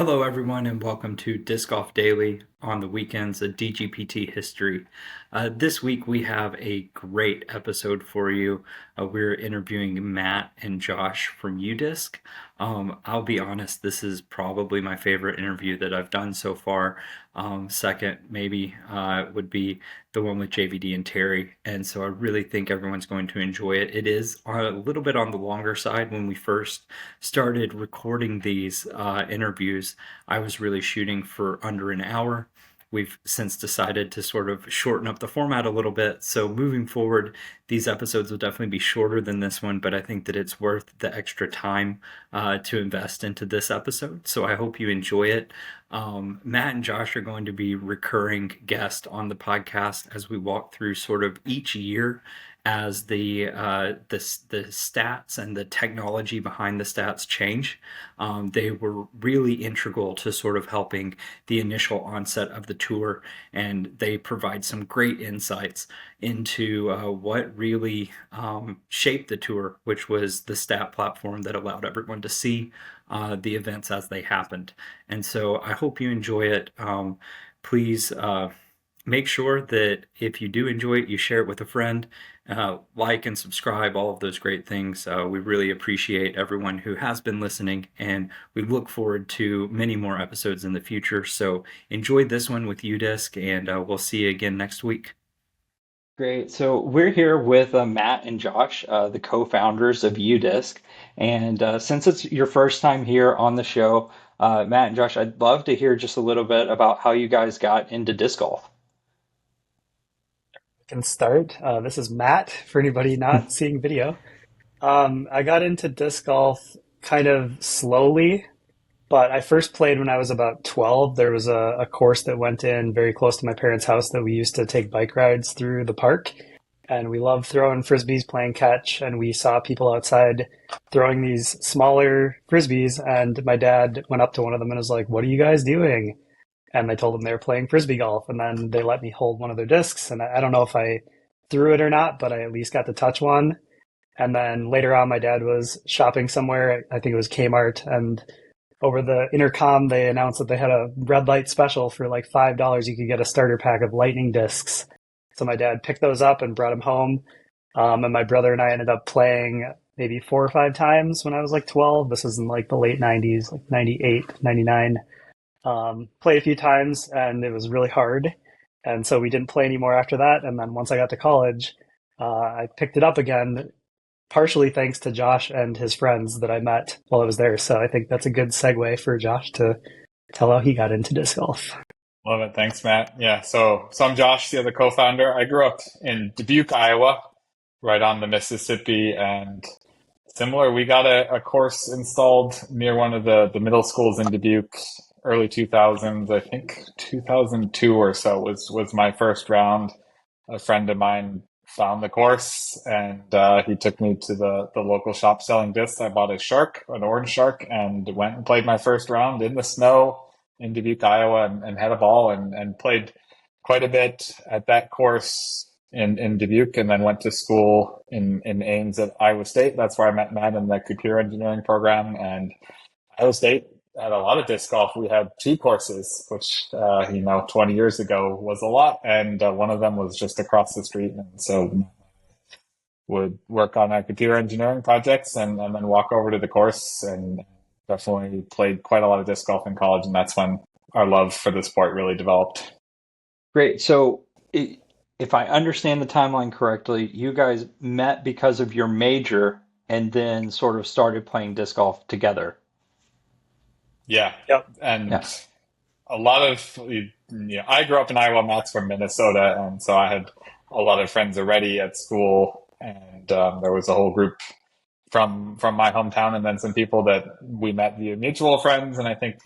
Hello, everyone, and welcome to Disc Golf Daily on the weekends, a DGPT history. This week we have a great episode for you. We're interviewing Matt and Josh from UDisc. I'll be honest, this is probably my favorite interview that I've done so far. Second, maybe, would be the one with JVD and Terry. And so I really think everyone's going to enjoy it. It is a little bit on the longer side. When we first started recording these interviews, I was really shooting for under an hour. We've since decided to sort of shorten up the format a little bit. So moving forward, these episodes will definitely be shorter than this one, but I think that it's worth the extra time to invest into this episode. So I hope you enjoy it. Matt and Josh are going to be recurring guests on the podcast as we walk through sort of each year as the stats and the technology behind the stats change. They were really integral to sort of helping the initial onset of the tour, and they provide some great insights into what really shaped the tour, which was the stat platform that allowed everyone to see the events as they happened. And so I hope you enjoy it. Please make sure that if you do enjoy it, you share it with a friend. Like and subscribe, all of those great things. We really appreciate everyone who has been listening, and we look forward to many more episodes in the future. So enjoy this one with UDisc, and we'll see you again next week. Great. So we're here with Matt and Josh, the co-founders of UDisc. And since it's your first time here on the show, Matt and Josh, I'd love to hear just a little bit about how you guys got into disc golf. Can start. This is Matt, for anybody not seeing video. I got into disc golf kind of slowly, but I first played when I was about 12. There was a course that went in very close to my parents' house that we used to take bike rides through the park. And we loved throwing frisbees, playing catch, and we saw people outside throwing these smaller frisbees. And my dad went up to one of them and was like, "What are you guys doing?" And I told them they were playing frisbee golf, and then they let me hold one of their discs. And I don't know if I threw it or not, but I at least got to touch one. And then later on, my dad was shopping somewhere. I think it was Kmart, and over the intercom, they announced that they had a red light special for like $5. You could get a starter pack of lightning discs. So my dad picked those up and brought them home. And my brother and I ended up playing maybe 4 or 5 times when I was like 12. This was in like the late 90s, like 98, 99. Played a few times and it was really hard. And so we didn't play anymore after that. And then once I got to college, I picked it up again, partially thanks to Josh and his friends that I met while I was there. So I think that's a good segue for Josh to tell how he got into disc golf. Love it. Thanks, Matt. Yeah. So I'm Josh, the other co-founder. I grew up in Dubuque, Iowa, right on the Mississippi, and similar. We got a course installed near one of the middle schools in Dubuque, early 2000s. I think 2002 or so was my first round. A friend of mine found the course, and he took me to the local shop selling discs. I bought a shark, an orange shark, and went and played my first round in the snow in Dubuque, Iowa, and had a ball and played quite a bit at that course in Dubuque, and then went to school in Ames at Iowa State. That's where I met Matt in the computer engineering program. And Iowa State had a lot of disc golf. We had two courses, which 20 years ago was a lot, and one of them was just across the street. And so would work on our computer engineering projects and then walk over to the course, and definitely played quite a lot of disc golf in college, and that's when our love for the sport really developed. Great. So if I understand the timeline correctly, you guys met because of your major and then sort of started playing disc golf together. Yeah. Yep. And Yeah. a lot of, I grew up in Iowa, Matt's from Minnesota, and so I had a lot of friends already at school, and there was a whole group from my hometown, and then some people that we met via mutual friends. And I think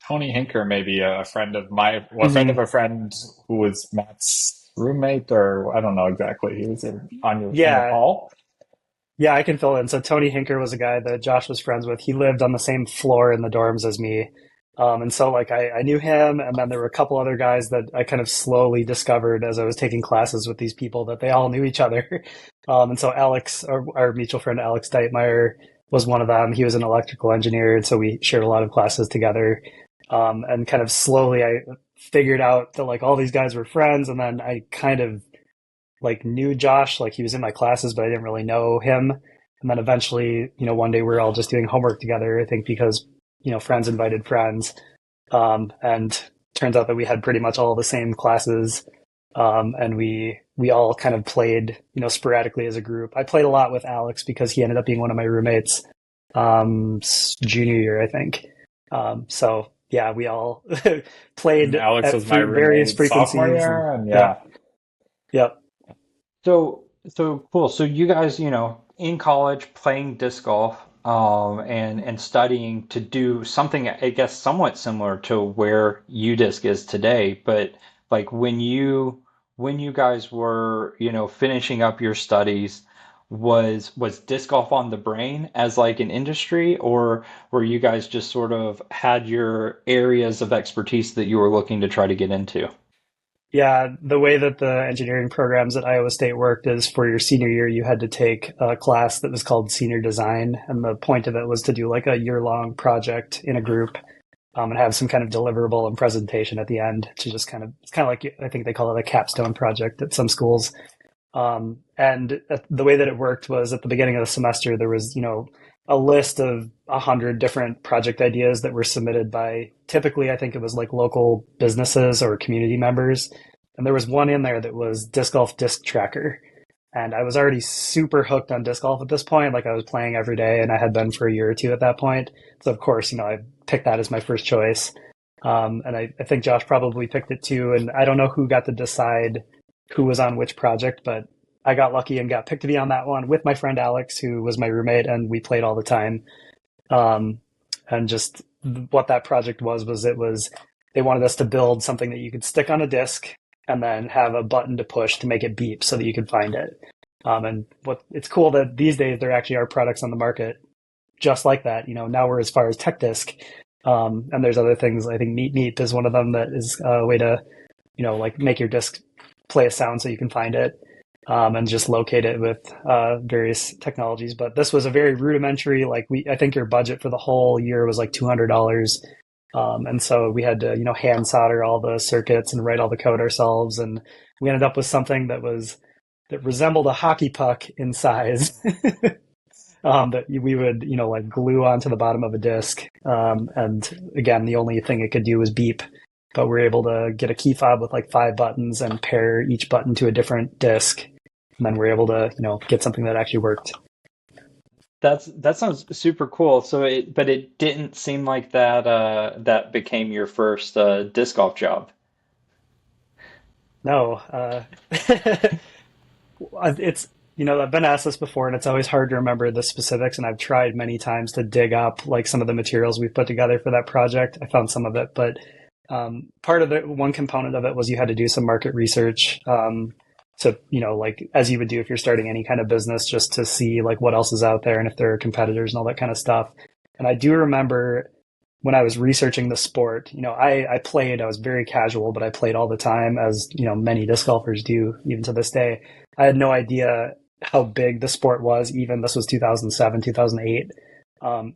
Tony Hinker, maybe a friend of a friend of Hmm. a friend who was Matt's roommate, or I don't know exactly. He was in your Yeah, hall. yeah, I can fill in. So Tony Hinker was a guy that Josh was friends with. He lived on the same floor in the dorms as me. And so like I knew him, and then there were a couple other guys that I kind of slowly discovered as I was taking classes with these people that they all knew each other. And so Alex, our mutual friend Alex Deitmeyer, was one of them. He was an electrical engineer, and so we shared a lot of classes together. And kind of slowly I figured out that like all these guys were friends, and then I kind of like knew Josh, like he was in my classes, but I didn't really know him. And then eventually, one day we were all just doing homework together, I think because, friends invited friends. And turns out that we had pretty much all the same classes. And we all kind of played, sporadically as a group. I played a lot with Alex because he ended up being one of my roommates, junior year, I think. So yeah, we all played And Alex at was my various roommate sophomore frequencies, and year, and yeah, yeah. yep. So cool. So you guys, in college playing disc golf, and studying to do something, I guess, somewhat similar to where UDisc is today. But like when you guys were, finishing up your studies, was disc golf on the brain as like an industry, or were you guys just sort of had your areas of expertise that you were looking to try to get into? Yeah, the way that the engineering programs at Iowa State worked is for your senior year, you had to take a class that was called senior design. And the point of it was to do like a year-long project in a group, and have some kind of deliverable and presentation at the end to just it's kind of like, I think they call it a capstone project at some schools. And the way that it worked was at the beginning of the semester, there was, a list of 100 different project ideas that were submitted by typically, I think it was like local businesses or community members. And there was one in there that was disc golf disc tracker. And I was already super hooked on disc golf at this point. Like I was playing every day and I had been for a year or two at that point. So of course, I picked that as my first choice. And I think Josh probably picked it too. And I don't know who got to decide who was on which project, but I got lucky and got picked to be on that one with my friend Alex, who was my roommate, and we played all the time. Um, and just what that project was they wanted us to build something that you could stick on a disc and then have a button to push to make it beep so that you could find it. And what it's cool that these days there actually are products on the market just like that. Now we're as far as tech disc, and there's other things. I think Meet Meet is one of them that is a way to, like make your disc play a sound so you can find it, and just locate it with various technologies. But this was a very rudimentary. Like I think your budget for the whole year was like $200. And so we had to, hand solder all the circuits and write all the code ourselves. And we ended up with something that resembled a hockey puck in size, that we would, like glue onto the bottom of a disc. And again, the only thing it could do was beep, but we're able to get a key fob with like 5 buttons and pair each button to a different disc. And then we're able to, get something that actually worked. That sounds super cool. But it didn't seem like that became your first disc golf job. No, it's, I've been asked this before and it's always hard to remember the specifics. And I've tried many times to dig up like some of the materials we've put together for that project. I found some of it, but part of one component of it was you had to do some market research. So, like as you would do if you're starting any kind of business, just to see like what else is out there and if there are competitors and all that kind of stuff. And I do remember when I was researching the sport, I was very casual, but I played all the time, as, many disc golfers do even to this day. I had no idea how big the sport was. Even this was 2007, 2008.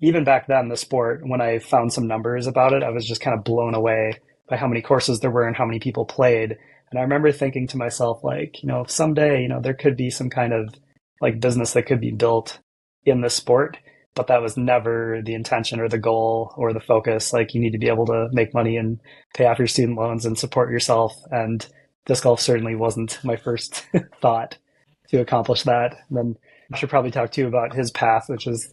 Even back then, the sport, when I found some numbers about it, I was just kind of blown away by how many courses there were and how many people played. And I remember thinking to myself, like, someday, there could be some kind of like business that could be built in the sport, but that was never the intention or the goal or the focus. Like, you need to be able to make money and pay off your student loans and support yourself. And disc golf certainly wasn't my first thought to accomplish that. And then I should probably talk to you about his path, which is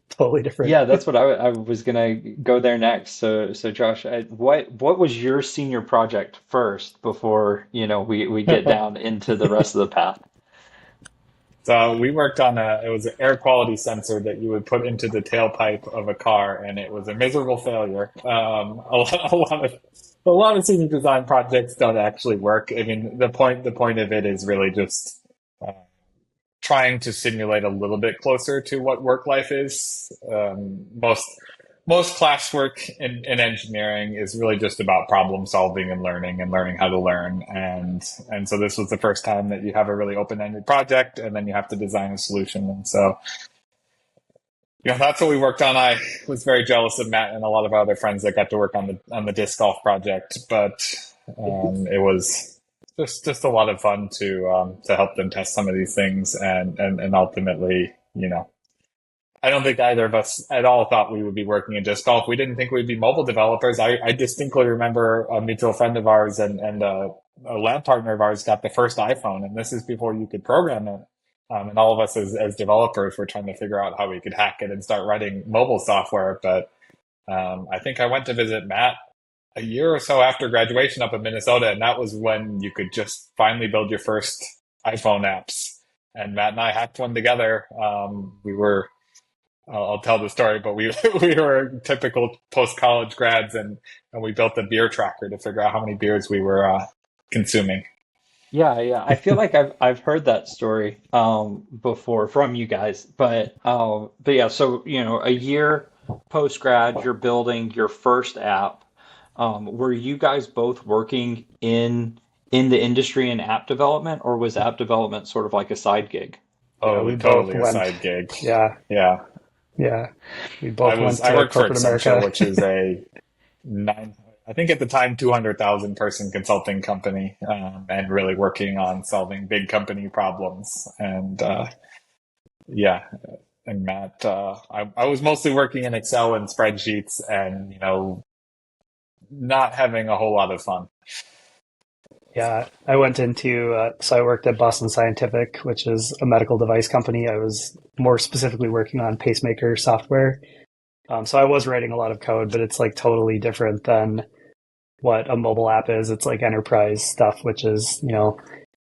totally different. Yeah, that's what I was gonna go there next. So Josh, what was your senior project first before, we get down into the rest of the path? So we worked on it was an air quality sensor that you would put into the tailpipe of a car, and it was a miserable failure. A lot of senior design projects don't actually work. I mean, the point of it is really just uh, trying to simulate a little bit closer to what work life is. Most classwork in engineering is really just about problem solving and learning how to learn. And so this was the first time that you have a really open-ended project and then you have to design a solution. And so that's what we worked on. I was very jealous of Matt and a lot of our other friends that got to work on the disc golf project, but it was just a lot of fun to help them test some of these things and ultimately, I don't think either of us at all thought we would be working in disc golf. We didn't think we'd be mobile developers. I distinctly remember a mutual friend of ours and a lab partner of ours got the first iPhone, and this is before you could program it. And all of us as developers were trying to figure out how we could hack it and start writing mobile software. But I think I went to visit Matt a year or so after graduation up in Minnesota, and that was when you could just finally build your first iPhone apps. And Matt and I hacked one together. We were I'll tell the story, but we we were typical post college grads, and we built a beer tracker to figure out how many beers we were consuming. Yeah, yeah. I feel like I've heard that story before from you guys, but yeah. So a year post grad, you're building your first app. Were you guys both working in the industry in app development, or was app development sort of like a side gig? Yeah, Oh, we both totally a went. side gig. Yeah, Yeah, yeah. We both went I to worked for corporate Accenture, America. which is a I think at the time 200,000 person consulting company, and really working on solving big company problems. And yeah, and Matt, I was mostly working in Excel and spreadsheets, and not having a whole lot of fun. Yeah, I went into, so I worked at Boston Scientific, which is a medical device company. I was more specifically working on pacemaker software. So I was writing a lot of code, but it's like totally different than what a mobile app is. It's like enterprise stuff, which is,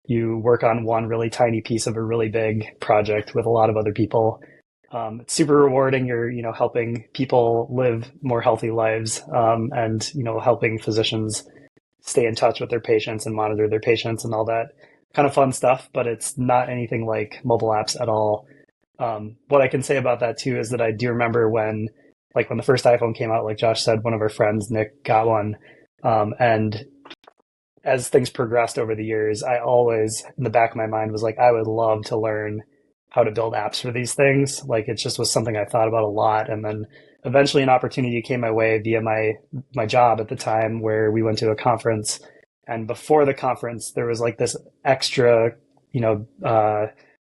you work on one really tiny piece of a really big project with a lot of other people. It's super rewarding. You're, helping people live more healthy lives, and, helping physicians stay in touch with their patients and monitor their patients and all that kind of fun stuff, but it's not anything like mobile apps at all. What I can say about that too is that I do remember when the first iPhone came out, like Josh said, one of our friends, Nick, got one. And as things progressed over the years, I always, in the back of my mind, was like, I would love to learn how to build apps for these things. Like it just was something I thought about a lot. And then eventually an opportunity came my way via my job at the time where we went to a conference. And before the conference, there was like this extra,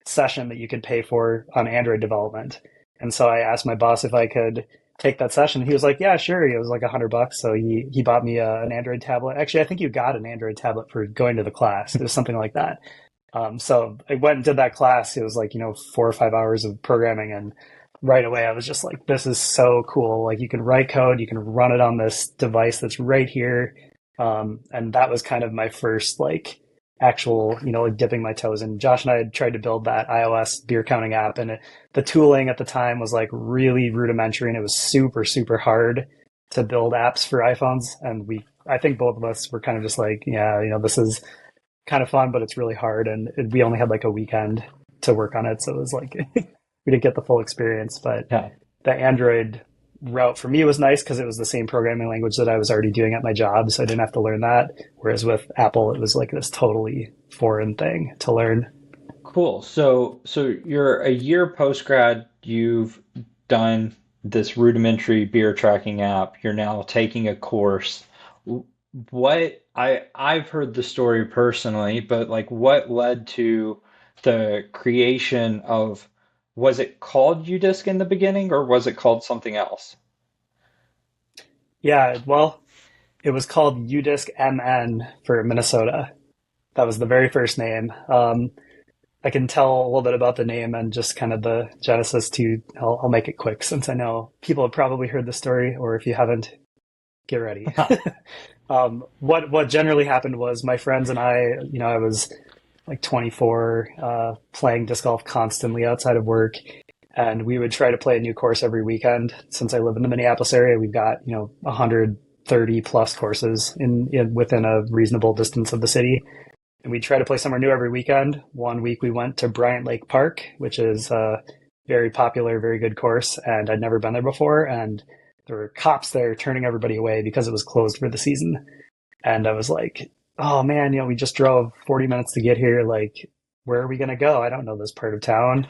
session that you could pay for on Android development. And so I asked my boss if I could take that session. He was like, yeah, sure. It was like $100. So he bought me an Android tablet. Actually, I think you got an Android tablet for going to the class. It was something like that. So I went and did that class. It was like, 4 or 5 hours of programming. And right away, I was just like, this is so cool. Like you can write code, you can run it on this device that's right here. And that was kind of my first like actual, like dipping my toes in. Josh and I had tried to build that iOS beer counting app, and the tooling at the time was like really rudimentary, and it was super, super hard to build apps for iPhones. And I think both of us were kind of just like, yeah, this is kind of fun, but it's really hard. And we only had like a weekend to work on it. So it was like, we didn't get the full experience, but Yeah. the Android route for me was nice because it was the same programming language that I was already doing at my job. So I didn't have to learn that. Whereas with Apple, it was like this totally foreign thing to learn. Cool. So you're a year post grad, you've done this rudimentary beer tracking app. You're now taking a course. What I've heard the story personally, but like what led to the creation of, was it called UDisc in the beginning or was it called something else? Yeah, well, it was called UDisc MN for Minnesota. That was the very first name. I can tell a little bit about the name and just kind of the genesis too. I'll make it quick since I know people have probably heard the story, or if you haven't, get ready. What generally happened was my friends and I, I was like 24, playing disc golf constantly outside of work, and we would try to play a new course every weekend. Since I live in the Minneapolis area, we've got 130 plus courses in within a reasonable distance of the city, and we try to play somewhere new every weekend. One week we went to Bryant Lake Park, which is a very popular, very good course, and I'd never been there before, and there were cops there turning everybody away because it was closed for the season. And I was like, oh man, we just drove 40 minutes to get here. Like, where are we going to go? I don't know this part of town.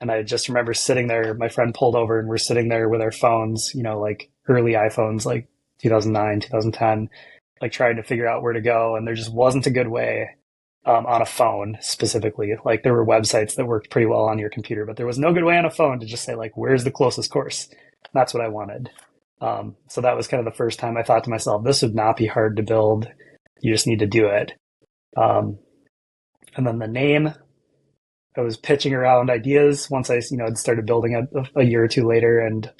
And I just remember sitting there, my friend pulled over and we're sitting there with our phones, like early iPhones, like 2009, 2010, like trying to figure out where to go. And there just wasn't a good way on a phone specifically. Like there were websites that worked pretty well on your computer, but there was no good way on a phone to just say like, where's the closest course? That's what I wanted. So that was kind of the first time I thought to myself, this would not be hard to build. You just need to do it. And then the name, I was pitching around ideas once I, had started building it a year or two later, and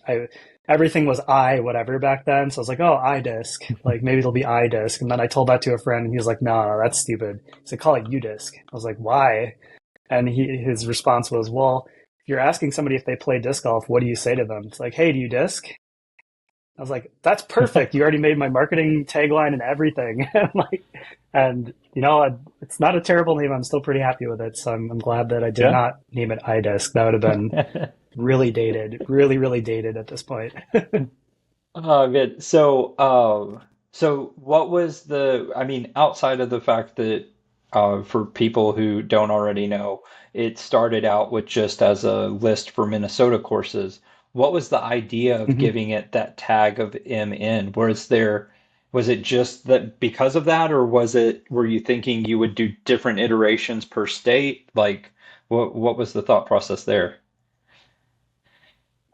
everything was whatever back then. So I was like, oh, iDisc, like maybe it'll be iDisc. And then I told that to a friend, and he was like, no, that's stupid. He said, call it UDisc. I was like, why? And his response was, well, if you're asking somebody if they play disc golf, what do you say to them? It's like, hey, do you disc? I was like, that's perfect. You already made my marketing tagline and everything. And it's not a terrible name. I'm still pretty happy with it. So I'm glad that I did Yeah. not name it iDisc. That would have been really dated, really, really dated at this point. Good. So what was I mean, outside of the fact that for people who don't already know, it started out with just as a list for Minnesota courses. What was the idea of Mhm. giving it that tag of MN? Was it just that because of that, or were you thinking you would do different iterations per state? Like, what was the thought process there?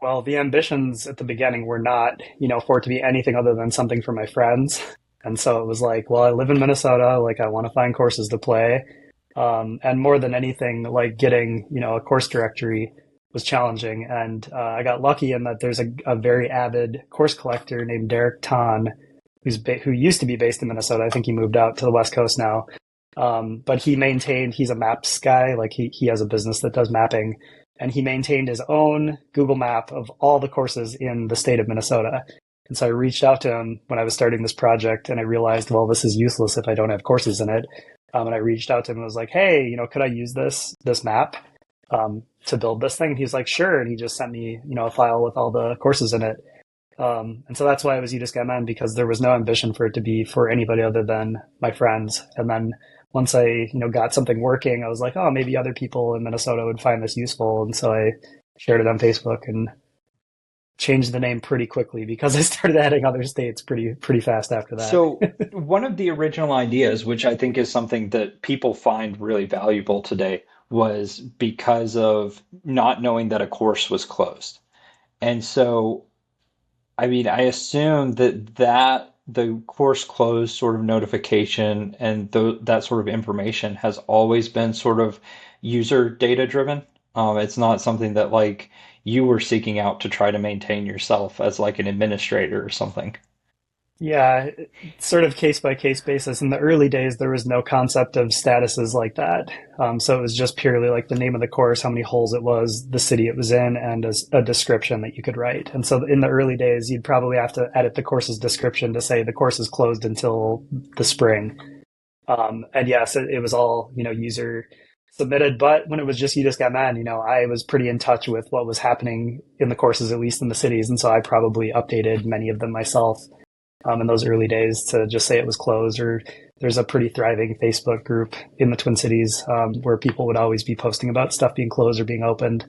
Well, the ambitions at the beginning were not, for it to be anything other than something for my friends. And so it was like, well, I live in Minnesota, like I want to find courses to play. And more than anything, like getting, a course directory was challenging. And I got lucky in that there's a very avid course collector named Derek Ton, who used to be based in Minnesota. I think he moved out to the West Coast now. But he's a maps guy. Like he has a business that does mapping, and he maintained his own Google map of all the courses in the state of Minnesota. And so I reached out to him when I was starting this project, and I realized, well, this is useless if I don't have courses in it. And I reached out to him and was like, hey, could I use this map to build this thing? He's like, sure. And he just sent me, a file with all the courses in it. And so that's why it was UDisc MN, because there was no ambition for it to be for anybody other than my friends. And then once I, got something working, I was like, oh, maybe other people in Minnesota would find this useful. And so I shared it on Facebook and changed the name pretty quickly because I started adding other states pretty fast after that. So, one of the original ideas, which I think is something that people find really valuable today, was because of not knowing that a course was closed. And so, I mean, I assume that the course closed sort of notification and that sort of information has always been sort of user data driven. It's not something that like you were seeking out to try to maintain yourself as like an administrator or something. Yeah, sort of case by case basis. In the early days, there was no concept of statuses like that. So it was just purely like the name of the course, how many holes it was, the city it was in, and a description that you could write. And so in the early days, you'd probably have to edit the course's description to say the course is closed until the spring. And yes, it was all, user submitted. But when it was just UDisc MN, I was pretty in touch with what was happening in the courses, at least in the cities. And so I probably updated many of them myself in those early days to just say it was closed. Or there's a pretty thriving Facebook group in the Twin Cities where people would always be posting about stuff being closed or being opened.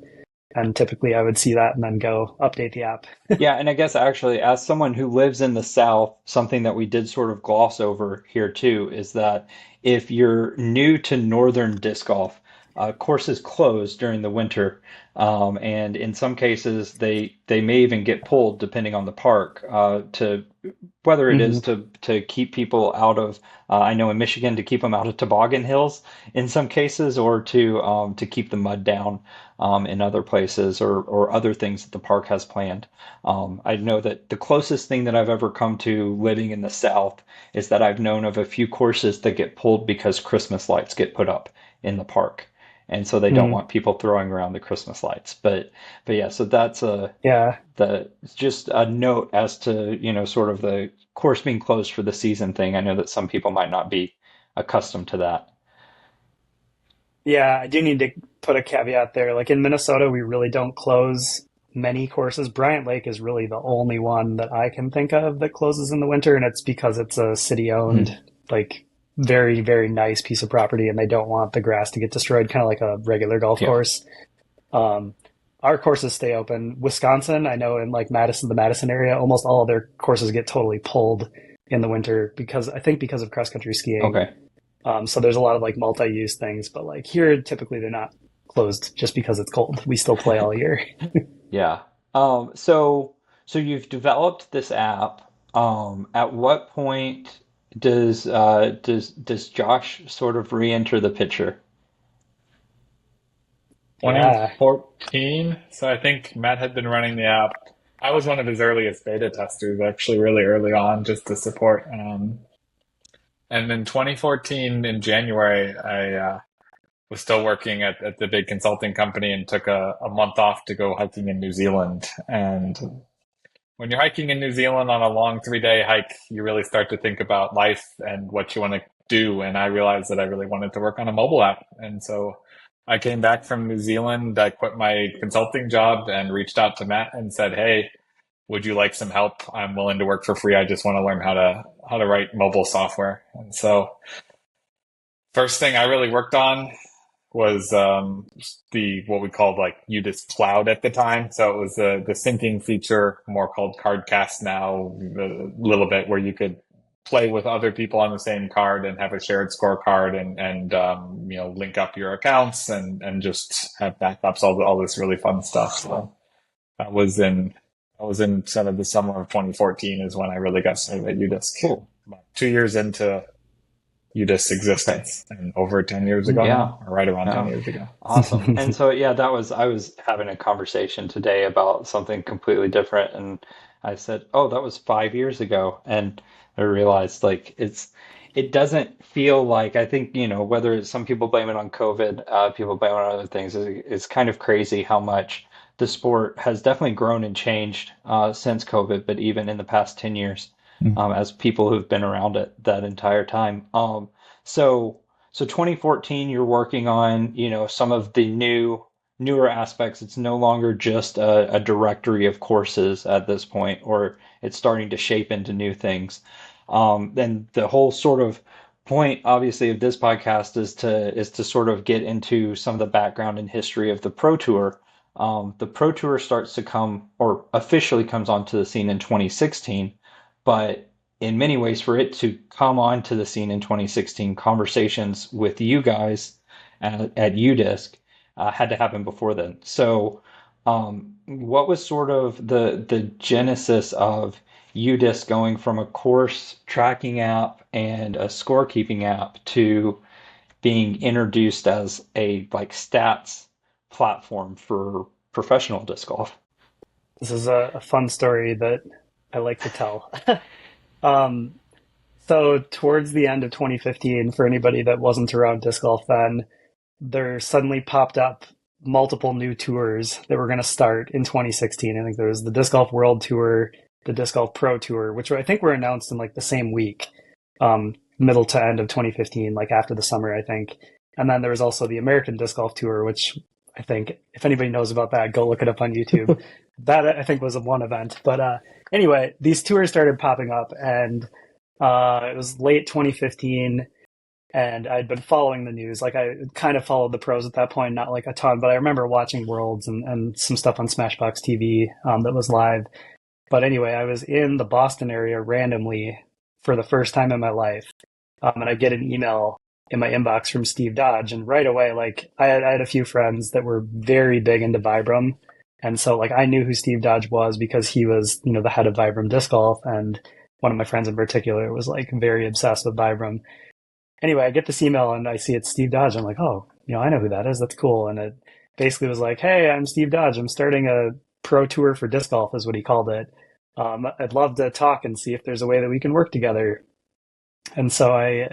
And typically I would see that and then go update the app. Yeah, and I guess actually, as someone who lives in the South, something that we did sort of gloss over here too is that if you're new to northern disc golf, courses close during the winter, and in some cases they may even get pulled depending on the park to whether it is Hmm. to keep people out of. I know in Michigan to keep them out of toboggan hills in some cases, or to keep the mud down in other places, or other things that the park has planned. I know that the closest thing that I've ever come to living in the South is that I've known of a few courses that get pulled because Christmas lights get put up in the park. And so they don't Hmm. want people throwing around the Christmas lights. But yeah, so that's Yeah. just a note as to, sort of the course being closed for the season thing. I know that some people might not be accustomed to that. Yeah, I do need to put a caveat there. Like in Minnesota, we really don't close many courses. Bryant Lake is really the only one that I can think of that closes in the winter, and it's because it's a city-owned, like very, very nice piece of property, and they don't want the grass to get destroyed, kind of like a regular golf Yeah. course. our courses stay open. Wisconsin, I know in like Madison, the Madison area, almost all of their courses get totally pulled in the winter because I think because of cross country skiing. Okay. So there's a lot of like multi-use things, but like here, typically they're not closed just because it's cold. We still play all year. Yeah. So you've developed this app. At what point does Josh sort of re-enter the picture? Yeah. 2014. So I think Matt had been running the app. I was one of his earliest beta testers, actually, really early on, just to support. And in 2014, in January, I was still working at the big consulting company and took a month off to go hiking in New Zealand. And when you're hiking in New Zealand on a long 3-day hike, you really start to think about life and what you want to do. And I realized that I really wanted to work on a mobile app. And so I came back from New Zealand. I quit my consulting job and reached out to Matt and said, "Hey, would you like some help? I'm willing to work for free. I just want to learn how to write mobile software." And so first thing I really worked on was the what we called like UDisc Cloud at the time. So it was the syncing feature, more called Cardcast now, a little bit where you could play with other people on the same card and have a shared scorecard and link up your accounts and just have backups, all this really fun stuff. So that was in sort of the summer of 2014 is when I really got started at UDisc. Cool. About 2 years into UDisc existence and over 10 years ago Yeah. now, or right around 10 Oh, years ago. awesome. And so, yeah, I was having a conversation today about something completely different. And I said, oh, that was 5 years ago. And I realized like it doesn't feel like, I think, whether some people blame it on COVID, people blame it on other things, it's kind of crazy how much the sport has definitely grown and changed since COVID, but even in the past 10 years, as people who've been around it that entire time. So, so 2014, you're working on, some of the newer aspects. It's no longer just a directory of courses at this point, or it's starting to shape into new things. And the whole sort of point, obviously, of this podcast is to sort of get into some of the background and history of the Pro Tour. The Pro Tour starts to come, or officially comes onto the scene in 2016, but in many ways, for it to come onto the scene in 2016, conversations with you guys at UDisc had to happen before then. So, what was sort of the genesis of UDisc going from a course tracking app and a scorekeeping app to being introduced as a like stats platform for professional disc golf? This is a fun story that I like to tell. Um, so towards the end of 2015, for anybody that wasn't around disc golf then, there suddenly popped up multiple new tours that were going to start in 2016. I think there was the Disc Golf World Tour, the Disc Golf Pro Tour, which I think were announced in like the same week, middle to end of 2015, like after the summer, I think. And then there was also the American Disc Golf Tour, which I think if anybody knows about that, go look it up on YouTube. That I think was a one event. But anyway, these tours started popping up, and it was late 2015, and I'd been following the news. Like I kind of followed the pros at that point, not like a ton, but I remember watching Worlds and some stuff on Smashbox TV that was live. But anyway, I was in the Boston area randomly for the first time in my life, and I get an email in my inbox from Steve Dodge, and right away, like I had a few friends that were very big into Vibram, and so like I knew who Steve Dodge was because he was the head of Vibram Disc Golf, and one of my friends in particular was like very obsessed with Vibram. Anyway, I get this email and I see it's Steve Dodge. I'm like, oh, I know who that is. That's cool. And it basically was like, hey, I'm Steve Dodge. I'm starting a pro tour for disc golf, is what he called it. I'd love to talk and see if there's a way that we can work together. And so I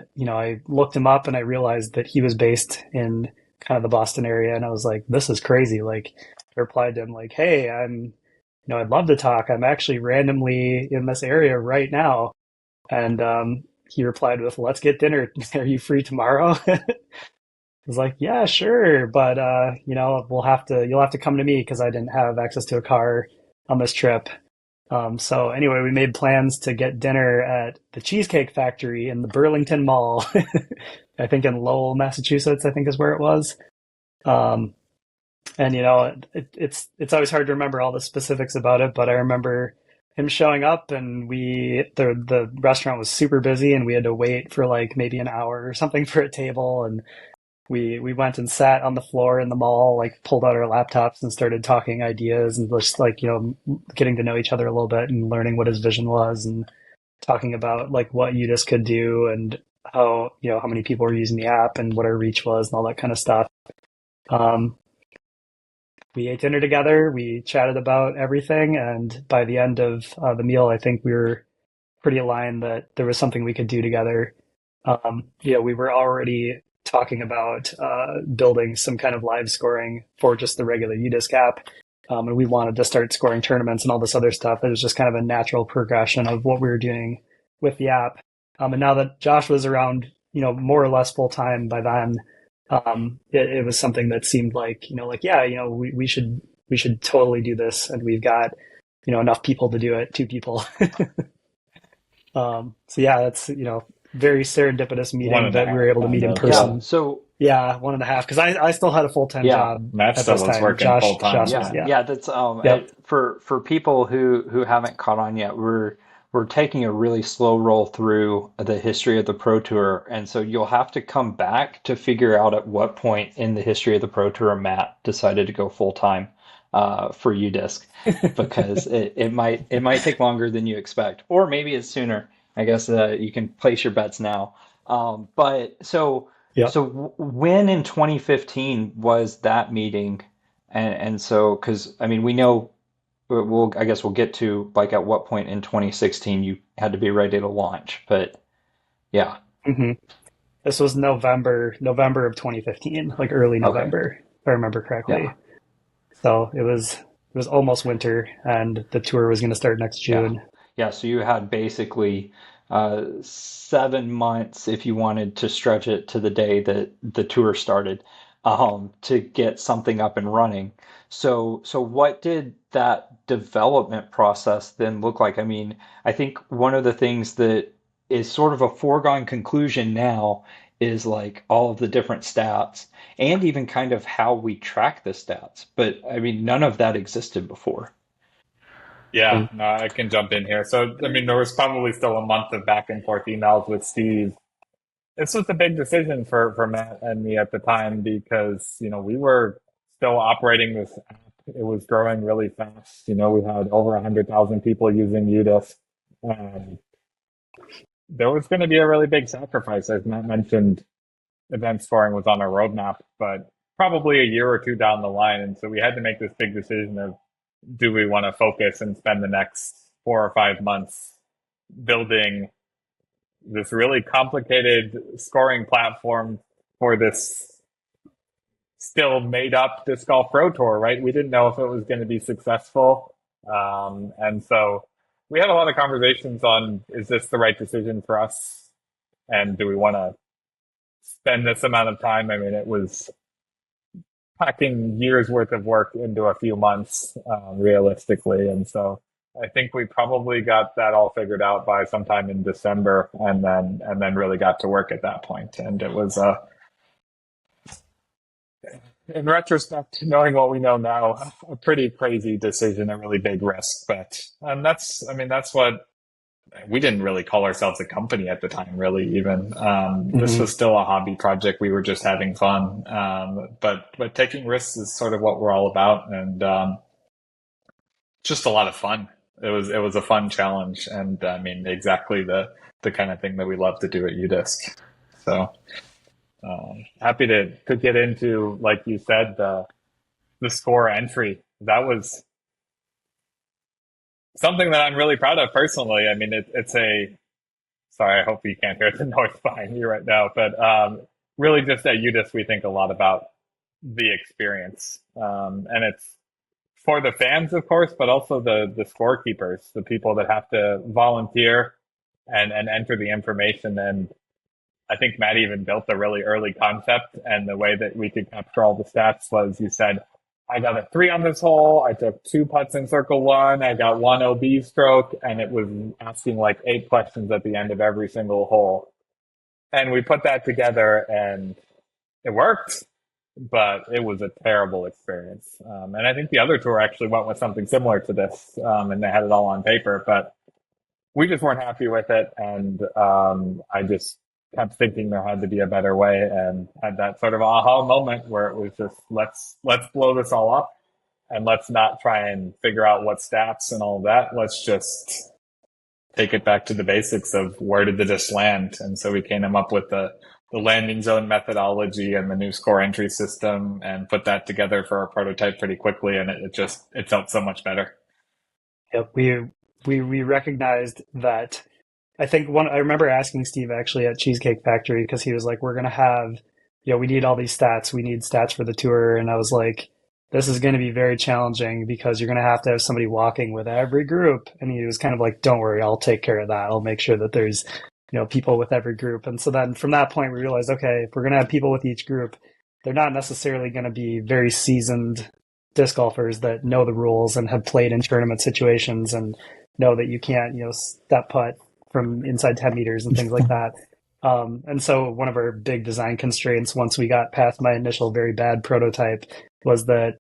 looked him up and I realized that he was based in kind of the Boston area. And I was like, this is crazy. Like, I replied to him like, hey, I'd love to talk. I'm actually randomly in this area right now. And he replied with, let's get dinner. Are you free tomorrow? I was like, yeah, sure. But, you'll have to come to me because I didn't have access to a car on this trip. So anyway, we made plans to get dinner at the Cheesecake Factory in the Burlington Mall. I think in Lowell, Massachusetts, I think is where it was. And it's always hard to remember all the specifics about it, but I remember him showing up, and the restaurant was super busy, and we had to wait for like maybe an hour or something for a table, and we went and sat on the floor in the mall, like pulled out our laptops and started talking ideas and just like getting to know each other a little bit and learning what his vision was and talking about like what UDisc could do and how many people were using the app and what our reach was and all that kind of stuff. Um, we ate dinner together. We chatted about everything, and by the end of the meal, I think we were pretty aligned that there was something we could do together. We were already talking about building some kind of live scoring for just the regular UDisc app, and we wanted to start scoring tournaments and all this other stuff. It was just kind of a natural progression of what we were doing with the app. And now that Josh was around, more or less full time by then, it was something that seemed like, yeah, we should totally do this, and we've got, enough people to do it, two people. So yeah, that's, very serendipitous One meeting and a that we half were able to kind meet in of. Yeah. person. So Yeah, 1.5, because I still had a full-time yeah, job Matt at still this was time. working full Josh time. was, yeah, Yeah. yeah. yeah. That's Yep. for people who haven't caught on yet. We're taking a really slow roll through the history of the Pro Tour, and so you'll have to come back to figure out at what point in the history of the Pro Tour Matt decided to go full time for UDisc, because it might take longer than you expect, or maybe it's sooner. I guess you can place your bets now. But Yep. when in 2015 was that meeting? And so, because I mean, we know I guess we'll get to like at what point in 2016 you had to be ready to launch. But yeah, hmm This was November of 2015, like early okay, November, if I remember yeah, correctly. So it was almost winter, and the tour was going to start next yeah, June. yeah. So you had basically 7 months, if you wanted to stretch it to the day that the tour started, to get something up and running. So what did that development process then look like? I mean, I think one of the things that is sort of a foregone conclusion now is like all of the different stats and even kind of how we track the stats. But I mean, none of that existed before. Yeah, Mm. no, I can jump in here. So, I mean, there was probably still a month of back and forth emails with Steve. This was a big decision for Matt and me at the time because, we were still operating this app. It was growing really fast. We had over 100,000 people using UDisc. And there was going to be a really big sacrifice. As Matt mentioned, event scoring was on our roadmap, but probably a year or two down the line. And so we had to make this big decision of, do we want to focus and spend the next 4 or 5 months building this really complicated scoring platform for this still made up disc golf pro tour, right? We didn't know if it was going to be successful. And so we had a lot of conversations on, is this the right decision for us? And do we want to spend this amount of time? I mean, it was packing years worth of work into a few months, realistically. And so I think we probably got that all figured out by sometime in December, and then really got to work at that point. And it was in retrospect, knowing what we know now, a pretty crazy decision, a really big risk. But that's what we didn't really call ourselves a company at the time, really. Even this hmm was still a hobby project. We were just having fun, but taking risks is sort of what we're all about, and just a lot of fun. It was a fun challenge, and I mean exactly the kind of thing that we love to do at UDisc. So happy to get into, like you said, the score entry. That was something that I'm really proud of personally. I mean, it's a sorry, I hope you can't hear the noise behind me right now, but really just at UDisc, we think a lot about the experience. And it's for the fans, of course, but also the scorekeepers, the people that have to volunteer and enter the information. And I think Matt even built a really early concept, and the way that we could capture all the stats was, you said, I got a 3 on this hole. I took 2 putts in circle 1. I got 1 OB stroke, and it was asking like 8 questions at the end of every single hole. And we put that together, and it worked. but it was a terrible experience. And I think the other tour actually went with something similar to this, and they had it all on paper, but we just weren't happy with it. And I just kept thinking there had to be a better way, and had that sort of aha moment where it was just let's blow this all up, and let's not try and figure out what stats and all that. Let's just take it back to the basics of where did the disc land. And so we came up with the landing zone methodology and the new score entry system, and put that together for our prototype pretty quickly. And it felt so much better. Yep, we recognized that. I remember asking Steve actually at Cheesecake Factory, because he was like, we're gonna have, we need all these stats. We need stats for the tour. And I was like, this is going to be very challenging because you're going to have somebody walking with every group. And he was kind of like, don't worry, I'll take care of that. I'll make sure that there's, people with every group. And so then from that point, we realized, okay, if we're going to have people with each group, they're not necessarily going to be very seasoned disc golfers that know the rules and have played in tournament situations and know that you can't, step putt from inside 10 meters and things like that. And so one of our big design constraints, once we got past my initial very bad prototype, was that,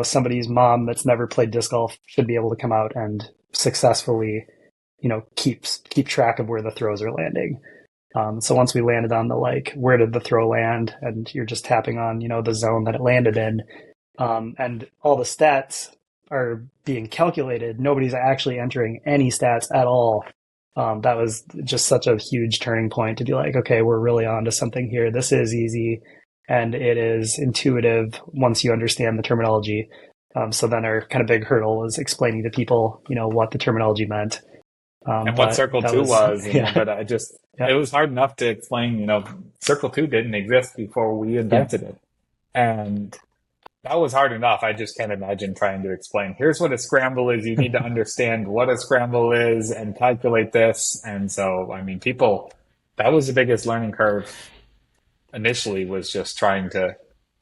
somebody's mom that's never played disc golf should be able to come out and successfully, keep track of where the throws are landing. So once we landed on where did the throw land, and you're just tapping on, the zone that it landed in, and all the stats are being calculated. Nobody's actually entering any stats at all. That was just such a huge turning point to be like, okay, we're really on to something here. This is easy, and it is intuitive once you understand the terminology. So then our kind of big hurdle was explaining to people, what the terminology meant. And what Circle 2 was. Yeah. But it was hard enough to explain, Circle 2 didn't exist before we invented it. And that was hard enough. I just can't imagine trying to explain, here's what a scramble is. You need to understand what a scramble is and calculate this. And so, that was the biggest learning curve initially, was just trying to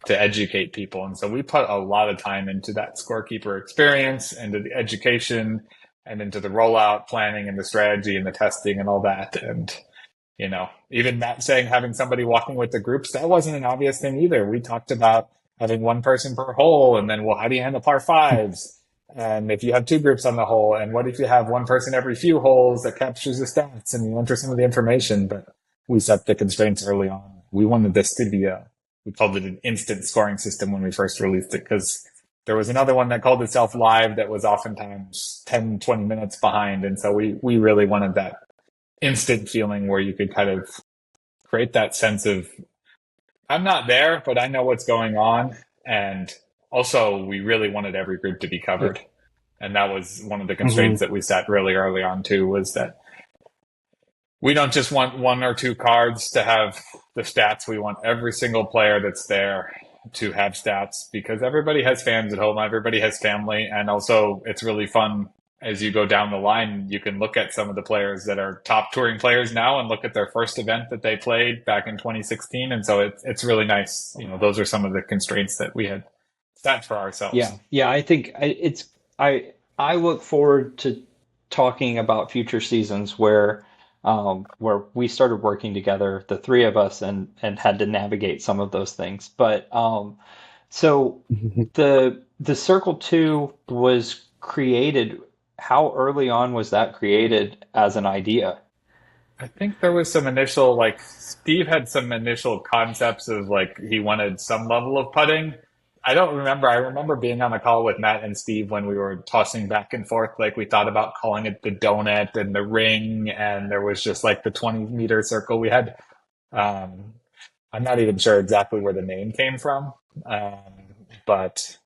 educate people. And so we put a lot of time into that scorekeeper experience, into the education, and into the rollout planning and the strategy and the testing and all that. And, even Matt saying having somebody walking with the groups, that wasn't an obvious thing either. We talked about having one person per hole, and then, how do you handle par fives? And if you have two groups on the hole, and what if you have one person every few holes that captures the stats and you enter some of the information? But we set the constraints early on. We wanted this to be we called it an instant scoring system when we first released it, because there was another one that called itself live that was oftentimes 10, 20 minutes behind. And so we really wanted that instant feeling where you could kind of create that sense of, I'm not there, but I know what's going on. And also, we really wanted every group to be covered. And that was one of the constraints that we set really early on too, was that we don't just want one or two cards to have the stats. We want every single player that's there to have stats, because everybody has fans at home, everybody has family. And also, it's really fun as you go down the line. You can look at some of the players that are top touring players now and look at their first event that they played back in 2016. And so it's really nice. Those are some of the constraints that we had set for ourselves. Yeah. I think I look forward to talking about future seasons where we started working together, the three of us, and had to navigate some of those things. But so the Circle 2 was created. How early on was that created as an idea? I think there was some initial, Steve had some initial concepts of he wanted some level of putting. I don't remember. I remember being on a call with Matt and Steve when we were tossing back and forth. We thought about calling it the donut and the ring, and there was just the 20-meter circle. We had, I'm not even sure exactly where the name came from, but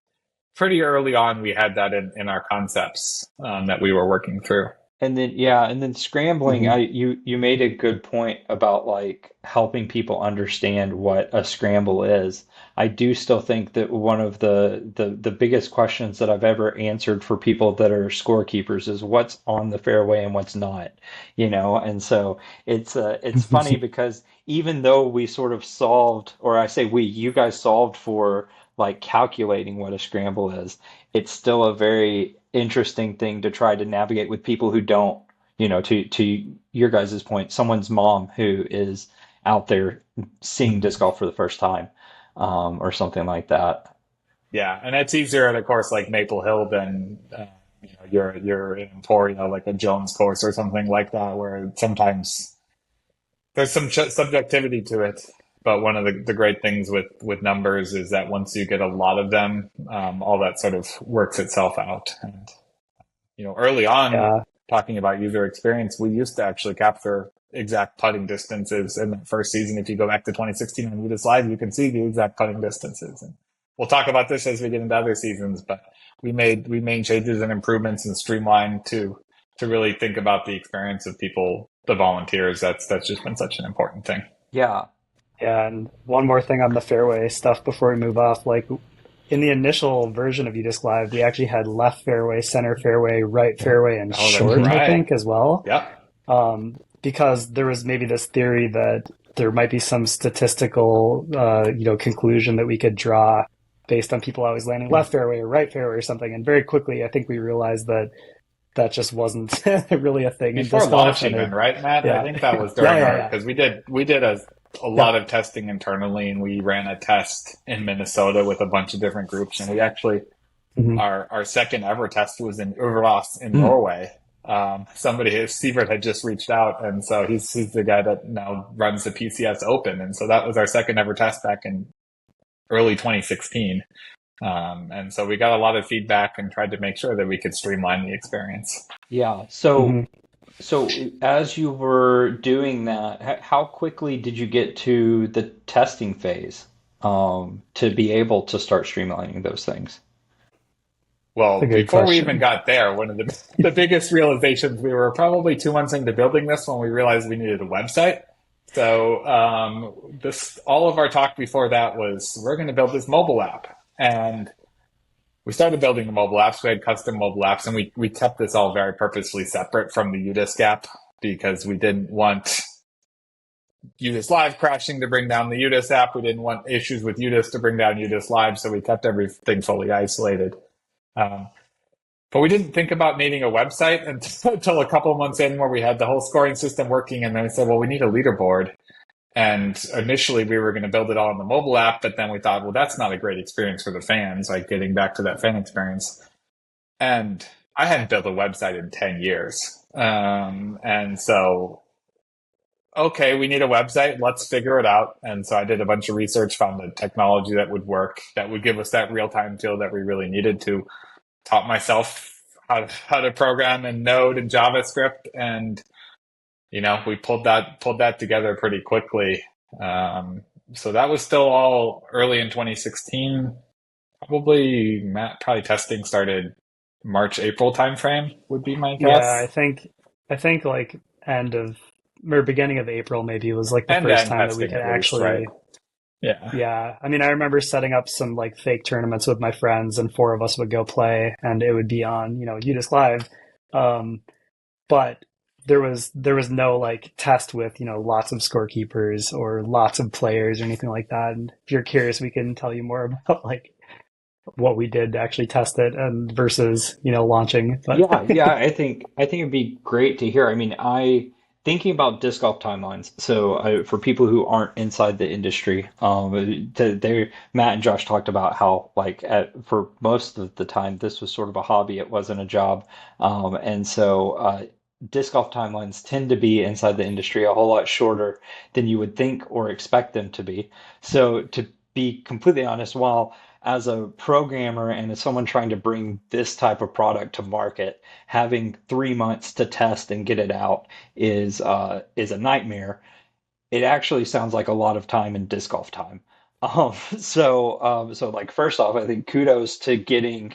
pretty early on we had that in our concepts that we were working through. And then scrambling, you made a good point about helping people understand what a scramble is. I do still think that one of the biggest questions that I've ever answered for people that are scorekeepers is what's on the fairway and what's not, and so it's funny because even though we sort of solved, or I say you guys solved for calculating what a scramble is, it's still a very interesting thing to try to navigate with people who don't, to your guys' point, someone's mom who is out there seeing disc golf for the first time. or something like that. Yeah, and it's easier at a course like Maple Hill than you're in Emporia, like a Jones course or something like that, where sometimes there's some subjectivity to it. But one of the great things with numbers is that once you get a lot of them, all that sort of works itself out. And early on, Yeah. talking about user experience, we used to actually capture exact putting distances in the first season. If you go back to 2016 on UDisc Live, you can see the exact putting distances. And we'll talk about this as we get into other seasons, but we made changes and improvements and streamlined to really think about the experience of people, the volunteers. That's just been such an important thing. Yeah. Yeah, and one more thing on the fairway stuff before we move off. Like in the initial version of UDisc Live, we actually had left fairway, center fairway, right fairway, and Oh, that's short, I right. think, as well. Yep. Because there was maybe this theory that there might be some statistical, conclusion that we could draw based on people always landing left fairway or right fairway or something. And very quickly, I think we realized that that just wasn't really a thing in Before disc golf. launch And even, right, Matt? I yeah, think that was yeah, during yeah, our, yeah, because we did a yeah. lot of testing internally, and we ran a test in Minnesota with a bunch of different groups, and we actually Hmm. our second ever test was in Uros in Mm. Norway. Somebody, Sievert, had just reached out, and so he's the guy that now runs the PCS Open, and so that was our second ever test back in early 2016. And so we got a lot of feedback and tried to make sure that we could streamline the experience. Yeah. So Hmm. So as you were doing that, how quickly did you get to the testing phase to be able to start streamlining those things? It's a Well, good before we even question. got there, one of the biggest realizations, we were probably 2 months into building this when we realized we needed a website. So this all of our talk before that was we're going to build this mobile app, and we started building the mobile apps. We had custom mobile apps, and we kept this all very purposely separate from the UDisc app because we didn't want UDisc Live crashing to bring down the UDisc app. We didn't want issues with UDisc to bring down UDisc Live, so we kept everything fully isolated. Um, but we didn't think about needing a website until a couple of months in, where we had the whole scoring system working, and then we said, well, we need a leaderboard. And initially, we were going to build it all on the mobile app, but then we thought, well, that's not a great experience for the fans, like getting back to that fan experience. And I hadn't built a website in 10 years. And so, okay, we need a website. Let's figure it out. And so I did a bunch of research, found a technology that would work, that would give us that real time feel that we really needed to. Taught myself how to program in Node and JavaScript, and we pulled that together pretty quickly. So that was still all early in 2016. Probably testing started March, April timeframe would be my Yeah, guess. I think like end of or beginning of April maybe was like the End to first end time that we testing could at least, right? actually. Yeah. Yeah, I mean, I remember setting up some like fake tournaments with my friends, and four of us would go play, and it would be on, UDisc Live. Um, but there was no like test with, lots of scorekeepers or lots of players or anything like that. And if you're curious, we can tell you more about like what we did to actually test it and versus, launching. But Yeah, yeah, I think it'd be great to hear. I mean, I thinking about disc golf timelines. So for people who aren't inside the industry, Matt and Josh talked about how like for most of the time this was sort of a hobby. It wasn't a job, and so disc golf timelines tend to be inside the industry a whole lot shorter than you would think or expect them to be. So to be completely honest, while as a programmer and as someone trying to bring this type of product to market, having 3 months to test and get it out is a nightmare. It actually sounds like a lot of time in disc golf time. So like first off, I think kudos to getting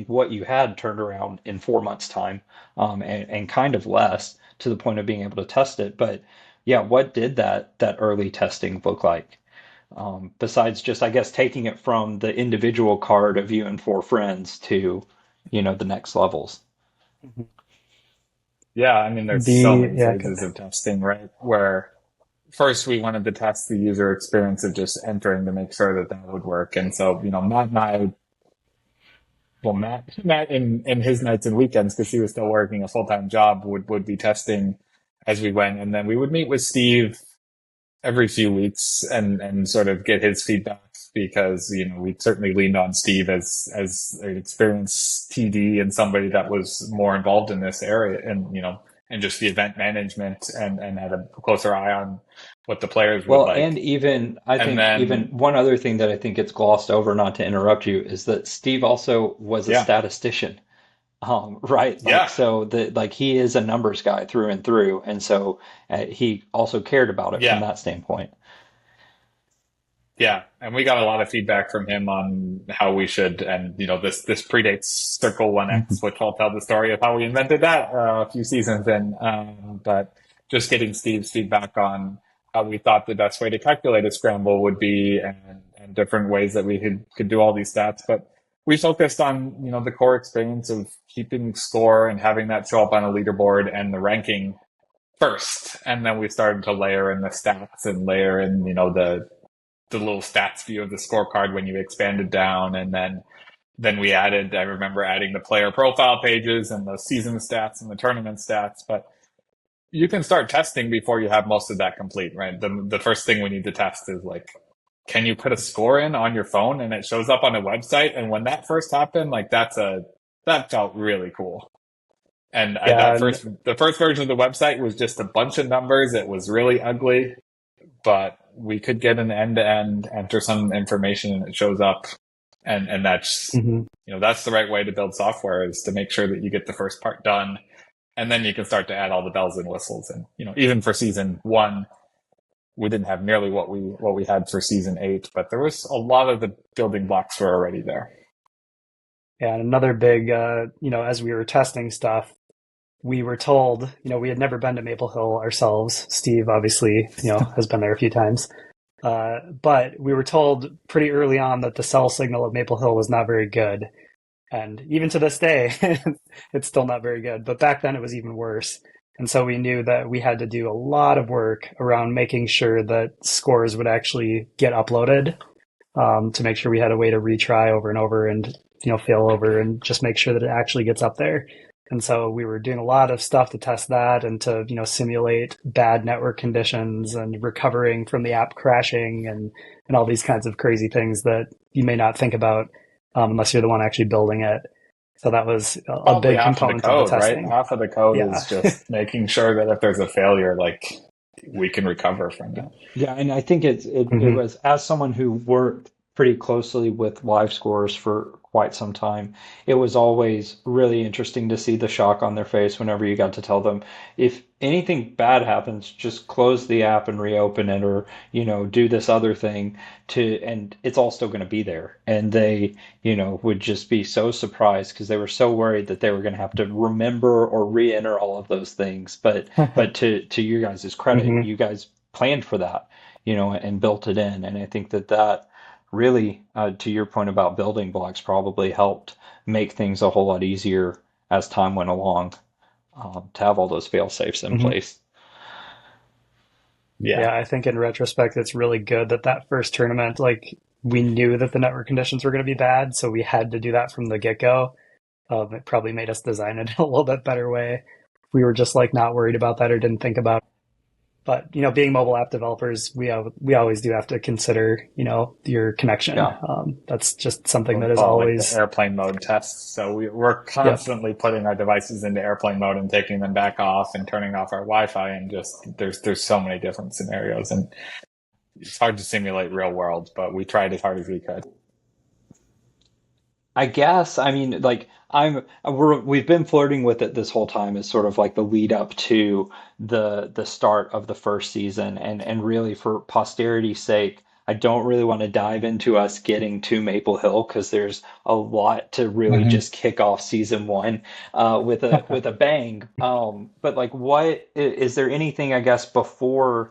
what you had turned around in 4 months time, and kind of less to the point of being able to test it. But yeah, what did that early testing look like? Besides just, I guess, taking it from the individual card of you and four friends to, the next levels. Yeah, I mean, there's so the many yeah, good. phases of testing, right? Where first we wanted to test the user experience of just entering to make sure that that would work. And so, Matt and I, well, Matt in his nights and weekends, because he was still working a full-time job, would be testing as we went. And then we would meet with Steve every few weeks and sort of get his feedback because, you know, we certainly leaned on Steve as an experienced TD and somebody that was more involved in this area and, you know, and just the event management and had a closer eye on what the players would Well, and like. even I And think even then, one other thing that I think gets glossed over, not to interrupt you, is that Steve also was a yeah, statistician. Right. Like, yeah, so like he is a numbers guy through and through. And so he also cared about it from yeah. that standpoint. Yeah, and we got a lot of feedback from him on how we should, and you know, this predates Circle One Mhm. X, which I'll tell the story of how we invented that a few seasons in. But just getting Steve's feedback on how we thought the best way to calculate a scramble would be, and different ways that we could do all these stats. But we focused on, you know, the core experience of keeping score and having that show up on a leaderboard and the ranking first, and then we started to layer in the stats and layer in, you know, the little stats view of the scorecard when you expanded down, and then we added, I remember adding the player profile pages and the season stats and the tournament stats. But you can start testing before you have most of that complete, right? The first thing we need to test is like, can you put a score in on your phone and it shows up on a website? And when that first happened, like that felt really cool. And Yeah, and the first version of the website was just a bunch of numbers. It was really ugly, but we could get an end to end, enter some information, and it shows up. And that's, mhm. you know, that's the right way to build software, is to make sure that you get the first part done, and then you can start to add all the bells and whistles. And, you know, even for season one, we didn't have nearly what we had for season 8, but there was a lot of the building blocks were already there. Yeah, and another big, as we were testing stuff, we were told, we had never been to Maple Hill ourselves. Steve obviously, has been there a few times. But we were told pretty early on that the cell signal at Maple Hill was not very good. And even to this day, it's still not very good. But back then it was even worse. And so we knew that we had to do a lot of work around making sure that scores would actually get uploaded, to make sure we had a way to retry over and over and, fail over and just make sure that it actually gets up there. And so we were doing a lot of stuff to test that and to, simulate bad network conditions and recovering from the app crashing and all these kinds of crazy things that you may not think about, unless you're the one actually building it. So that was a Probably big half of the component of the code, right? testing. Half of the code Yeah. is just making sure that if there's a failure, like, we can recover from it. Yeah, and I think it Hmm. was, as someone who worked pretty closely with live scores for quite some time, it was always really interesting to see the shock on their face whenever you got to tell them, if anything bad happens, just close the app and reopen it, or do this other thing and it's all still going to be there. And they would just be so surprised because they were so worried that they were going to have to remember or re-enter all of those things. But to you guys' credit, Hmm. you guys planned for that, and built it in. And I think that really, to your point about building blocks, probably helped make things a whole lot easier as time went along, to have all those fail safes in Hmm. place. Yeah. Yeah, I think in retrospect, it's really good that that first tournament, like we knew that the network conditions were going to be bad, so we had to do that from the get-go. It probably made us design it in a little bit better way. We were just like not worried about that or didn't think about it. But being mobile app developers, we always do have to consider your connection. Yeah. That's just something What we that is call like the always. airplane mode tests. So we're Yep. constantly putting our devices into airplane mode and taking them back off and turning off our Wi-Fi, and just there's so many different scenarios, and it's hard to simulate real world, but we tried as hard as we could. I guess. I mean, like we've been flirting with it this whole time as sort of like the lead up to the start of the first season, and really for posterity's sake, I don't really want to dive into us getting to Maple Hill because there's a lot to really Hmm. just kick off season one with a bang. But like, is there anything, I guess, before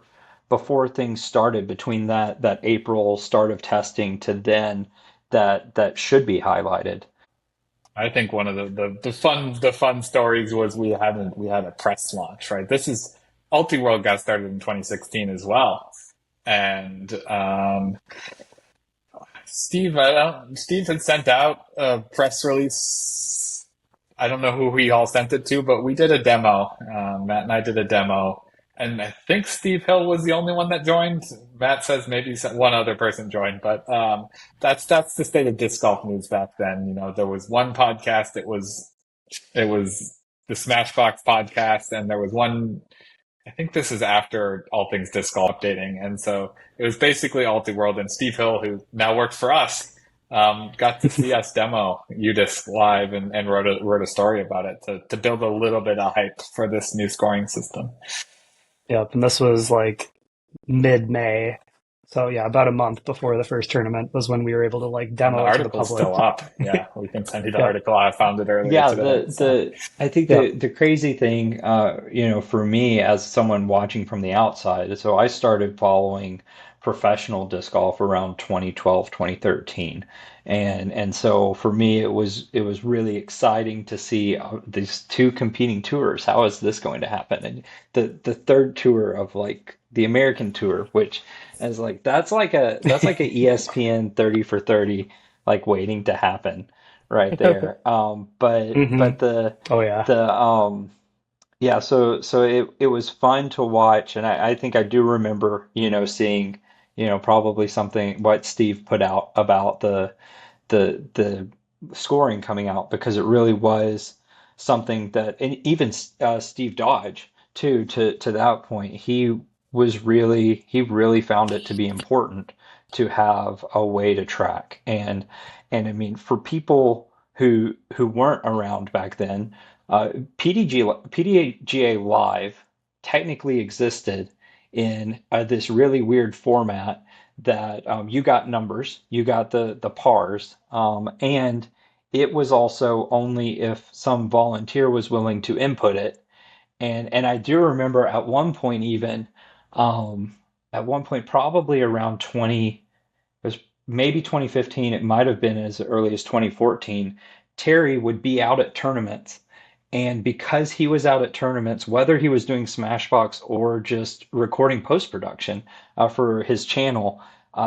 things started, between that April start of testing to then, that should be highlighted? I think one of the fun stories was we had a press launch, right? This is Ulti World got started in 2016 as well, and Steve had sent out a press release. I don't know who he all sent it to, but we did a demo. Matt and I did a demo, and I think Steve Hill was the only one that joined. Matt says maybe one other person joined, but that's the state of disc golf news back then. You know, there was one podcast. It was the Smashbox podcast, and there was one. I think this is after All Things Disc Golf updating, and so it was basically Ulti and Steve Hill, who now works for us, got to see us demo UDisc live and wrote a story about it to build a little bit of hype for this new scoring system. Yep, and this was like mid-May. So yeah, about a month before the first tournament was when we were able to like And the demo it to the article's public. still up. Yeah, we can send you the Yep. article. I found it earlier Yeah, today. I think Yeah. the crazy thing, for me as someone watching from the outside, so I started following professional disc golf around 2012, 2013. And so for me it was really exciting to see these two competing tours. How is this going to happen? And the third tour of like the American tour, which is like that's like a ESPN 30 for 30 like waiting to happen right there. Hmm. But Oh yeah. the yeah, so it was fun to watch, and I think I do remember, seeing, probably something what Steve put out about the scoring coming out because it really was something that, and even Steve Dodge too, to that point, he really found it to be important to have a way to track. And I mean, for people who weren't around back then, PDGA Live technically existed in this really weird format that you got numbers, you got the pars, and it was also only if some volunteer was willing to input it. And I do remember at one point probably around 20, it was maybe 2015, it might have been as early as 2014, Terry would be out at tournaments. And because he was out at tournaments, whether he was doing Smashbox or just recording post-production for his channel,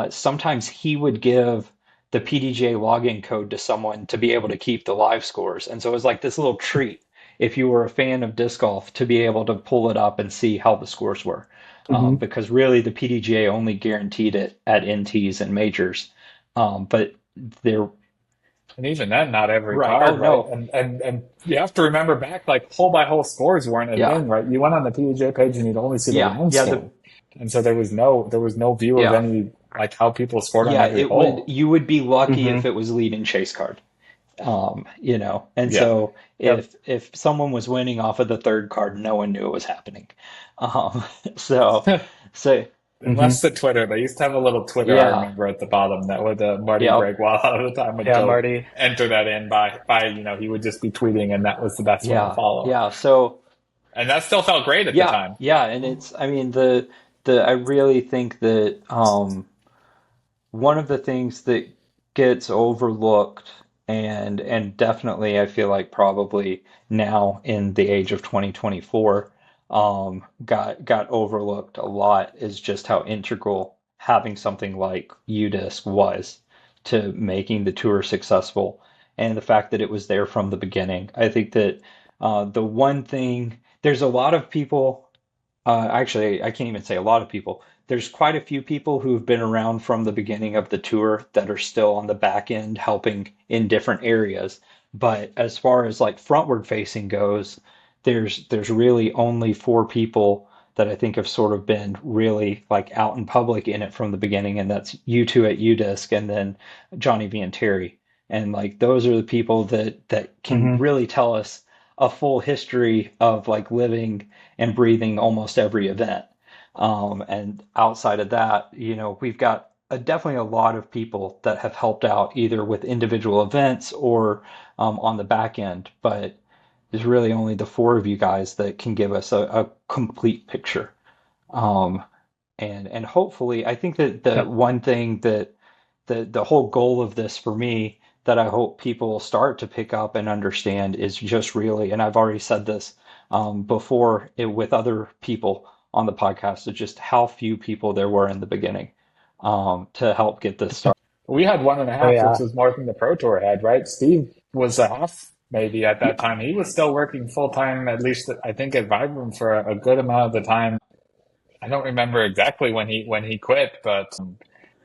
sometimes he would give the PDGA login code to someone to be able to keep the live scores. And so it was like this little treat if you were a fan of disc golf to be able to pull it up and see how the scores were. Hmm. Because really the PDGA only guaranteed it at NTs and majors. But there, And even then, not every right? Oh card, right? no, And you have to remember back, like hole by hole scores weren't a yeah, thing, right? You went on the PDJ page and you'd only see the yeah, round yeah. score, and so there was no view of Yeah, any like how people scored on yeah. every It would. hole. You would be lucky Hmm. if it was lead and chase card. And Yeah, so Yep. if someone was winning off of the third card, no one knew it was happening. Um, so so Hmm. unless the Twitter, they used to have a little Twitter. I yeah, remember at the bottom that would Marty yep, Gregg, a lot of the time would Yeah, go Marty. enter that in by he would just be tweeting, and that was the best one to yeah, follow. yeah. So And that still felt great at the yeah, time. yeah. And I mean, the I really think that one of the things that gets overlooked, and definitely I feel like probably now in the age of 2024, got overlooked a lot, is just how integral having something like UDisc was to making the tour successful, and the fact that it was there from the beginning. I think that the one thing, there's a lot of people, actually, I can't even say a lot of people. There's quite a few people who've been around from the beginning of the tour that are still on the back end helping in different areas. But as far as like frontward facing goes, there's really only four people that I think have sort of been really like out in public in it from the beginning, and that's you two at UDisc and then Johnny V and Terry. And like those are the people that can Hmm. really tell us a full history of like living and breathing almost every event. And outside of that, we've got definitely a lot of people that have helped out either with individual events or on the back end. But there's really only the four of you guys that can give us a complete picture. Um, and hopefully, I think that the Yep. one thing that the whole goal of this for me that I hope people will start to pick up and understand is just really, and I've already said this before with other people on the podcast, is just how few people there were in the beginning to help get this started. We had one and a Oh half, which yeah. was more than the Pro Tour had, right? Steve was a half maybe at Yeah, that time. He was still working full time, at least I think at Vibram for a good amount of the time. I don't remember exactly when he quit, but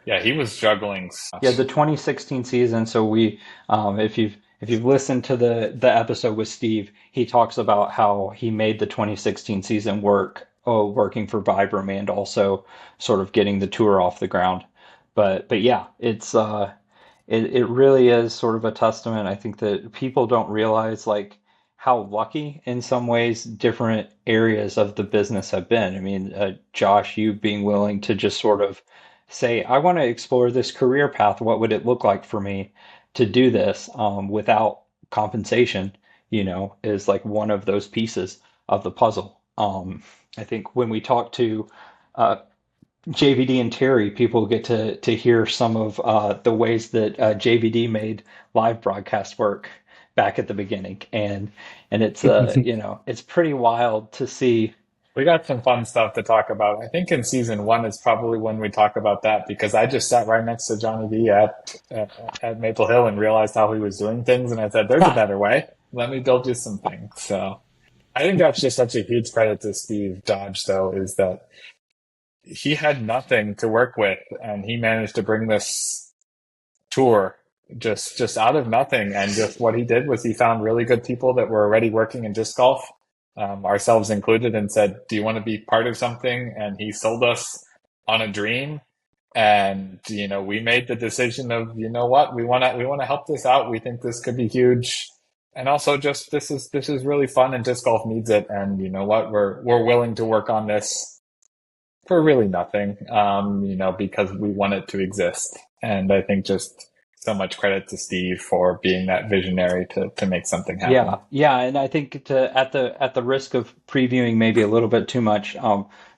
yeah, he was juggling so Yeah, much. the 2016 season. So if you've listened to the episode with Steve, he talks about how he made the 2016 season work, working for Vibram and also sort of getting the tour off the ground. But yeah, it really is sort of a testament. I think that people don't realize like how lucky in some ways different areas of the business have been. I mean, Josh, you being willing to just sort of say, I want to explore this career path. What would it look like for me to do this without compensation, is like one of those pieces of the puzzle. I think when we talk to uh, JVD and Terry, people get to hear some of the ways that JVD made live broadcast work back at the beginning, and it's it's pretty wild to see. We got some fun stuff to talk about. I think in season one is probably when we talk about that because I just sat right next to Johnny V at Maple Hill and realized how he was doing things, and I said, "There's a better way. Let me build you some things." So I think that's just such a huge credit to Steve Dodge, though, is that he had nothing to work with, and he managed to bring this tour just out of nothing. And just what he did was he found really good people that were already working in disc golf, ourselves included, and said, "Do you want to be part of something?" And he sold us on a dream. And we made the decision of, what, we want to help this out. We think this could be huge, and also just this is really fun, and disc golf needs it. And you know what, we're willing to work on this for really nothing, because we want it to exist. And I think just so much credit to Steve for being that visionary to make something happen. Yeah, and I think at the risk of previewing maybe a little bit too much,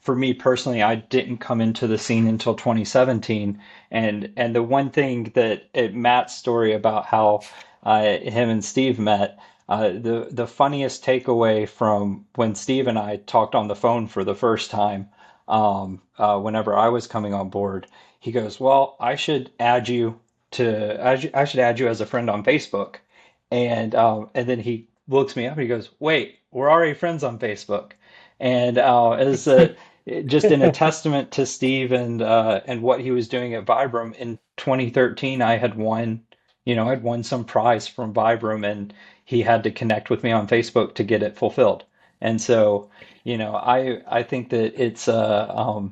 for me personally, I didn't come into the scene until 2017, and the one thing that Matt's story about how him and Steve met, the funniest takeaway from when Steve and I talked on the phone for the first time, whenever I was coming on board, he goes, "Well, I should add you as a friend on Facebook." And then he looks me up and he goes, "Wait, we're already friends on Facebook." And as just in a testament to Steve and what he was doing at Vibram in 2013, I'd won some prize from Vibram, and he had to connect with me on Facebook to get it fulfilled. And so, I think that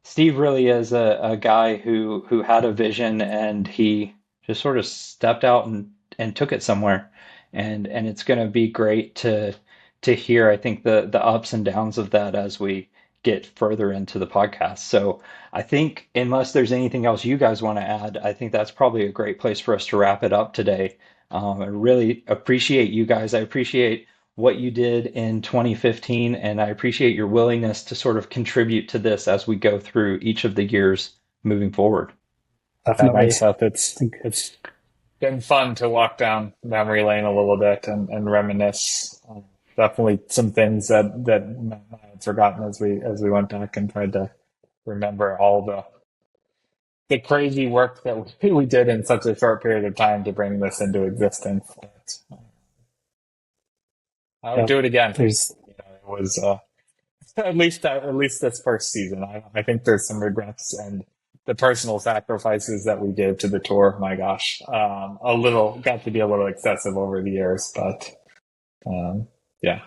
Steve really is a guy who had a vision, and he just sort of stepped out and took it somewhere. And it's going to be great to hear, I think, the ups and downs of that as we get further into the podcast. So I think unless there's anything else you guys want to add, I think that's probably a great place for us to wrap it up today. I really appreciate you guys. I appreciate what you did in 2015, and I appreciate your willingness to sort of contribute to this as we go through each of the years moving forward. Thanks, Definitely. Seth. It's been fun to walk down memory lane a little bit and reminisce. Definitely some things that I had forgotten as we went back and tried to remember all the crazy work that we did in such a short period of time to bring this into existence. But I would Yep. do it again. There's It was at least this first season. I think there's some regrets and the personal sacrifices that we gave to the tour. My gosh, got to be a little excessive over the years, but yeah.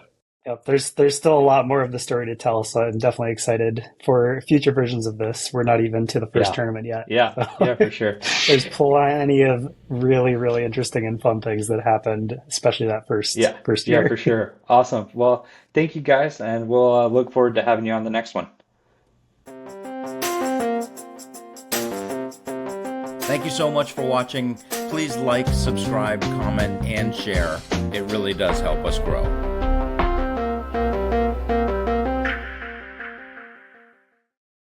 Yep, there's still a lot more of the story to tell, so I'm definitely excited for future versions of this. We're not even to the first Yeah. tournament yet. Yeah, So for sure. there's plenty of really, really interesting and fun things that happened, especially that first Yeah, year. for sure. Awesome. Well, thank you guys, and we'll look forward to having you on the next one. Thank you so much for watching. Please like, subscribe, comment, and share. It really does help us grow.